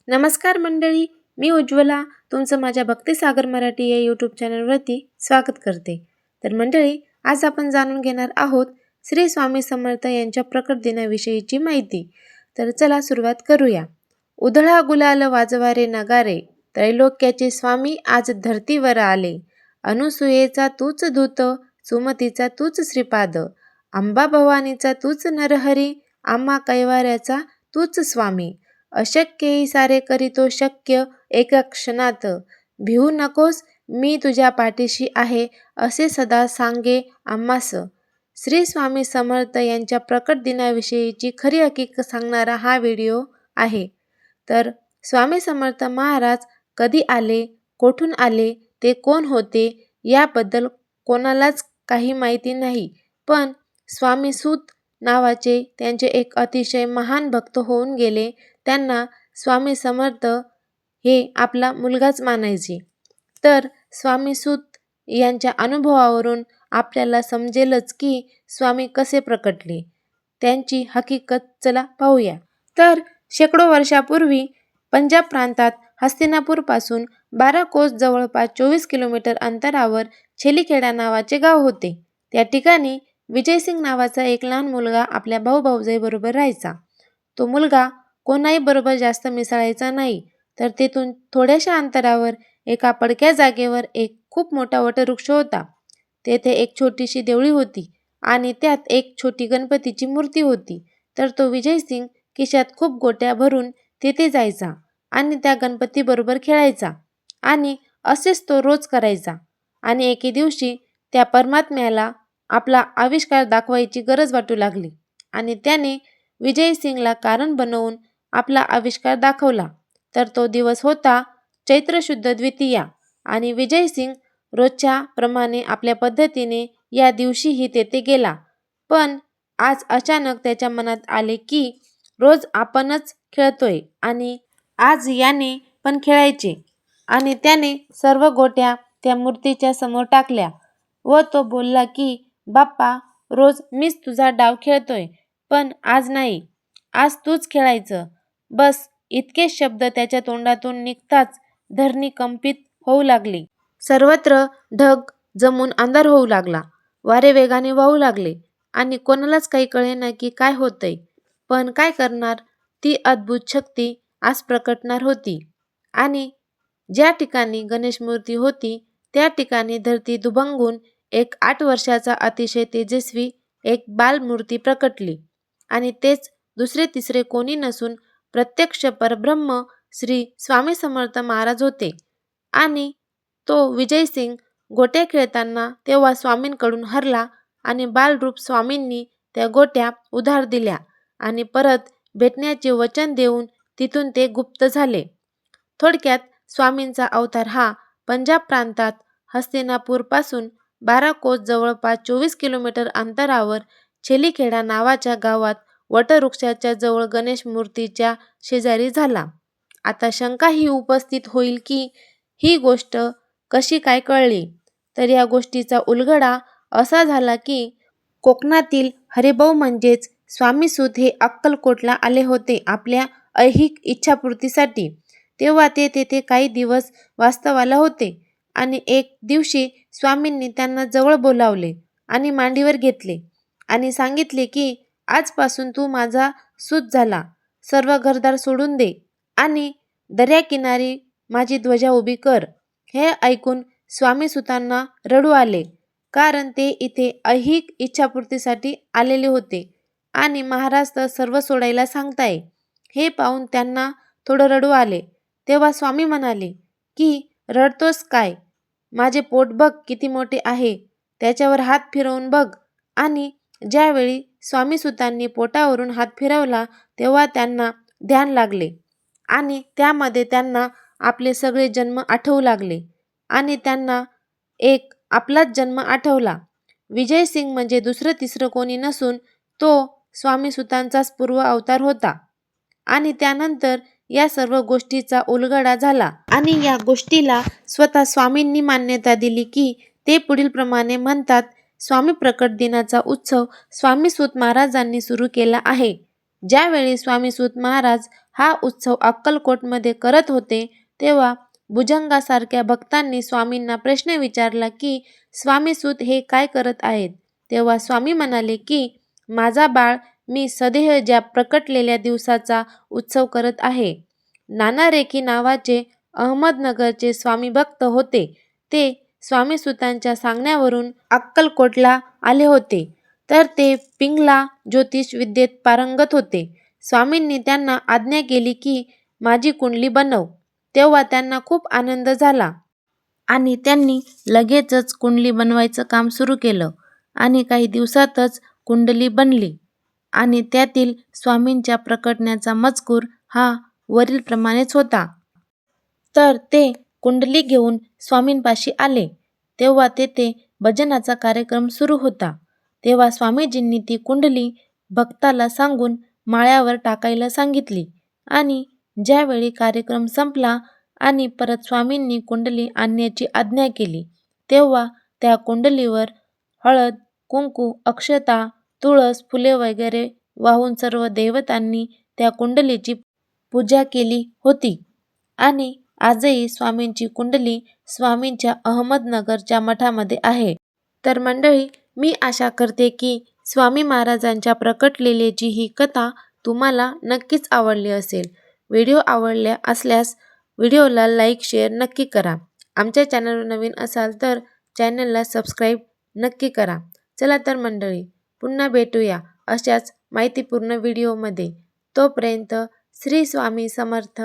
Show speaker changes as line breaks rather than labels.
नमस्कार मंडळी, मी उज्ज्वला तुमचं माझ्या भक्तिसागर मराठी या यूट्यूब चॅनलवरती स्वागत करते. तर मंडळी, आज आपण जाणून घेणार आहोत श्री स्वामी समर्थ यांच्या प्रकट दिनाविषयीची माहिती. तर चला सुरुवात करूया. उधळा गुलाल वाजवारे नगारे, त्रैलोक्याचे स्वामी आज धर्तीवर आले. अनुसूयेचा तूच दूत, सुमतीचा तूच श्रीपाद, अंबा भवानीचा तूच नरहरी, आम्हा कैवाऱ्याचा तूच स्वामी. अशक्यही सारे करीतो शक्य एका क्षणात, भिवू नकोस मी तुझ्या पाठीशी आहे, असे सदा सांगे आम्हास. श्री स्वामी समर्थ यांच्या प्रकट दिनाविषयीची खरी हकीकत सांगणारा हा व्हिडिओ आहे. तर स्वामी समर्थ महाराज कधी आले, कोठून आले, ते कोण होते याबद्दल कोणालाच काही माहिती नाही. पण स्वामी सूत नावाचे त्यांचे एक अतिशय महान भक्त होऊन गेले. त्यांना स्वामी समर्थ हे आपला मुलगाच मानायचे. तर स्वामी सूत यांच्या अनुभवावरून आपल्याला समजेलच की स्वामी कसे प्रकटले, त्यांची हकीकत चला पाहूया. तर शेकडो वर्षापूर्वी पंजाब प्रांतात हस्तिनापूरपासून 12 कोस जवळपास 24 किलोमीटर अंतरावर छेलीखेडा नावाचे गाव होते. त्या ठिकाणी विजयसिंग नावाचा एक लहान मुलगा आपल्या भाऊ-भाऊजाईबरोबर राहायचा. तो मुलगा कोणाही बरोबर जास्त मिसळायचा नाही. तर तेथून थोड्याशा अंतरावर एका पडक्या जागेवर एक खूप मोठा वटवृक्ष होता. तेथे एक छोटीशी देवळी होती आणि त्यात एक छोटी गणपतीची मूर्ती होती. तर तो विजयसिंग खिशात खूप गोट्या भरून तेथे जायचा आणि त्या गणपतीबरोबर खेळायचा आणि असेच तो रोज करायचा. आणि एके दिवशी त्या परमात्म्याला आपला आविष्कार दाखवायची गरज वाटू लागली आणि त्याने विजयसिंगला कारण बनवून आपला आविष्कार दाखवला. तर तो दिवस होता चैत्र शुद्ध द्वितीया आणि विजयसिंग रोजच्या प्रमाणे आपल्या पद्धतीने या दिवशीही तेथे गेला. पण आज अचानक त्याच्या मनात आले की रोज आपणच खेळतोय आणि आज याने पण खेळायचे. आणि त्याने सर्व गोट्या त्या मूर्तीच्या समोर टाकल्या व तो बोलला की बाप्पा, रोज मीच तुझा डाव खेळतोय, पण आज नाही, आज तूच खेळायचं. बस इतकेच शब्द त्याच्या तोंडातून निघताच धरणी कंपित होऊ लागली. सर्वत्र ढग जमून अंधार होऊ लागला. वारे वेगाने वाहू लागले आणि कोणालाच काही कळेना की काय होतंय. पण काय करणार, ती अद्भुत शक्ती आज प्रकटणार होती. आणि ज्या ठिकाणी गणेश मूर्ती होती त्या ठिकाणी धरती दुभंगून एक 8 वर्षाचा अतिशय तेजस्वी एक बालमूर्ती प्रकटली. आणि तेच दुसरे तिसरे कोणी नसून प्रत्यक्ष परब्रह्म श्री स्वामी समर्थ महाराज होते. आणि तो विजयसिंग गोट्या खेळताना तेव्हा स्वामींकडून हरला आणि बालरूप स्वामींनी त्या गोट्या उधार दिल्या आणि परत भेटण्याचे वचन देऊन तिथून ते गुप्त झाले. थोडक्यात स्वामींचा अवतार हा पंजाब प्रांतात हस्तिनापूरपासून 12 कोस जवळपास 24 किलोमीटर अंतरावर छेलीखेडा नावाच्या गावात वटवृक्षाच्या जवळ गणेश मूर्तीच्या शेजारी झाला. आता शंका ही उपस्थित होईल की ही गोष्ट कशी काय कळली. तर या गोष्टीचा उलगडा असा झाला की कोकणातील हरिभाऊ म्हणजेच स्वामी सूत हे अक्कलकोटला आले होते आपल्या ऐहिक इच्छापूर्तीसाठी. तेव्हा ते तेथे काही दिवस वास्तवाला होते आणि एक दिवशी स्वामींनी त्यांना जवळ बोलावले आणि मांडीवर घेतले आणि सांगितले की आजपासून तू माझा सूत झाला. सर्व घरदार सोडून दे आणि दर्याकिनारी माझी ध्वजा उभी कर. हे ऐकून स्वामी सुतांना रडू आले, कारण ते इथे ऐहिक इच्छापूर्तीसाठी आलेले होते आणि महाराज तर सर्व सोडायला सांगताय. हे पाहून त्यांना थोडं रडू आले. तेव्हा स्वामी म्हणाले की रडतोस काय, माझे पोट बघ किती मोठे आहे, त्याच्यावर हात फिरवून बघ. आणि ज्यावेळी स्वामी सुतांनी पोटावरून हात फिरवला तेव्हा त्यांना ध्यान लागले आणि त्यामध्ये त्यांना आपले सगळे जन्म आठवू लागले आणि त्यांना एक आपलाच जन्म आठवला. विजयसिंग म्हणजे दुसरं तिसरं कोणी नसून तो स्वामी सुतांचाच पूर्व अवतार होता. आणि त्यानंतर या सर्व गोष्टीचा उलगडा झाला आणि या गोष्टीला स्वतः स्वामींनी मान्यता दिली की ते पुढील प्रमाणे म्हणतात. स्वामी प्रकट दिनाचा उत्सव स्वामी सूत महाराजांनी सुरू केला आहे. ज्यावेळी स्वामी सूत महाराज हा उत्सव अक्कलकोटमध्ये करत होते तेव्हा भुजंगासारख्या भक्तांनी स्वामींना प्रश्न विचारला की स्वामीसूत हे काय करत आहेत. तेव्हा स्वामी म्हणाले की माझा बाळ मी सदेह ज्या प्रकटलेल्या दिवसाचा उत्सव करत आहे. नाना रेखी नावाचे अहमदनगरचे स्वामी भक्त होते. ते स्वामीसुतांच्या सांगण्यावरून अक्कलकोटला आले होते. तर ते पिंगला ज्योतिष विद्येत पारंगत होते. स्वामींनी त्यांना आज्ञा केली की माझी कुंडली बनव. तेव्हा त्यांना खूप आनंद झाला आणि त्यांनी लगेचच कुंडली बनवायचं काम सुरू केलं आणि काही दिवसातच कुंडली बनली आणि त्यातील स्वामींच्या प्रकटण्याचा मजकूर हा वरीलप्रमाणेच होता. तर ते कुंडली घेऊन स्वामींपाशी आले. तेव्हा तेथे भजनाचा कार्यक्रम सुरू होता. तेव्हा स्वामीजींनी ती कुंडली भक्ताला सांगून माळ्यावर टाकायला सांगितली आणि ज्यावेळी कार्यक्रम संपला आणि परत स्वामींनी कुंडली आणण्याची आज्ञा केली तेव्हा त्या कुंडलीवर हळद, कुंकू, अक्षता, तुळस, फुले वगैरे वाहून सर्व देवतांनी त्या कुंडलीची पूजा केली होती आणि आजही स्वामींची कुंडली स्वामींच्या अहमदनगरच्या मठामध्ये आहे. तर मंडळी, मी आशा करते की स्वामी महाराजांच्या प्रकटलेल्याची ही कथा तुम्हाला नक्कीच आवडली असेल. व्हिडिओ आवडल्या असल्यास व्हिडिओला लाईक, शेअर नक्की करा. आमच्या चॅनलवर नवीन असाल तर चॅनलला सबस्क्राईब नक्की करा. चला तर मंडळी, पुन्हा भेटूया अशाच माहितीपूर्ण व्हिडिओमध्ये. तोपर्यंत श्री स्वामी समर्थ.